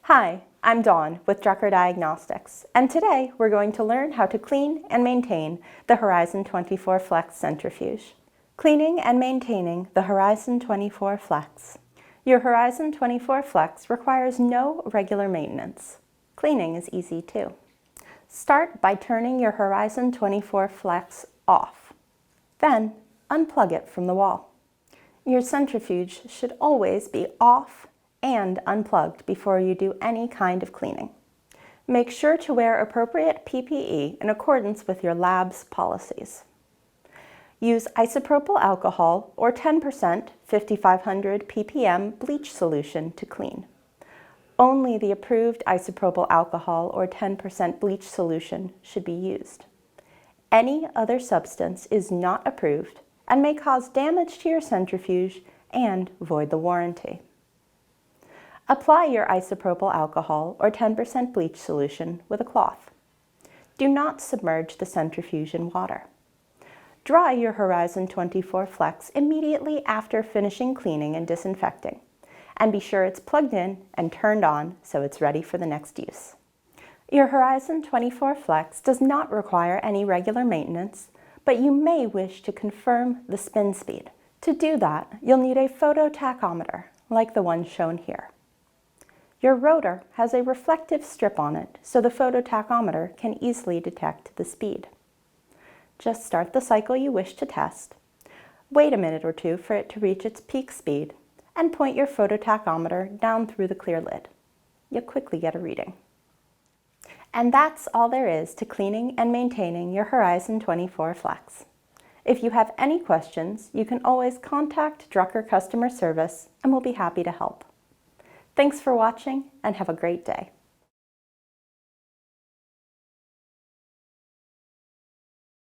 Hi, I'm Dawn with Drucker Diagnostics, and today we're going to learn how to clean and maintain the Horizon 24 Flex centrifuge. Cleaning and maintaining the Horizon 24 Flex. Your Horizon 24 Flex requires no regular maintenance. Cleaning is easy too. Start by turning your Horizon 24 Flex off. Then unplug it from the wall. Your centrifuge should always be off and unplugged before you do any kind of cleaning. Make sure to wear appropriate PPE in accordance with your lab's policies. Use isopropyl alcohol or 10% 5500 ppm bleach solution to clean. Only the approved isopropyl alcohol or 10% bleach solution should be used. Any other substance is not approved and may cause damage to your centrifuge and void the warranty. Apply your isopropyl alcohol or 10% bleach solution with a cloth. Do not submerge the centrifuge in water. Dry your Horizon 24 Flex immediately after finishing cleaning and disinfecting, and be sure it's plugged in and turned on so it's ready for the next use. Your Horizon 24 Flex does not require any regular maintenance, but you may wish to confirm the spin speed. To do that, you'll need a phototachometer, like the one shown here. Your rotor has a reflective strip on it, so the phototachometer can easily detect the speed. Just start the cycle you wish to test, wait a minute or two for it to reach its peak speed, and point your phototachometer down through the clear lid. You'll quickly get a reading. And that's all there is to cleaning and maintaining your Horizon 24 Flex. If you have any questions, you can always contact Drucker customer service and we'll be happy to help. Thanks for watching and have a great day.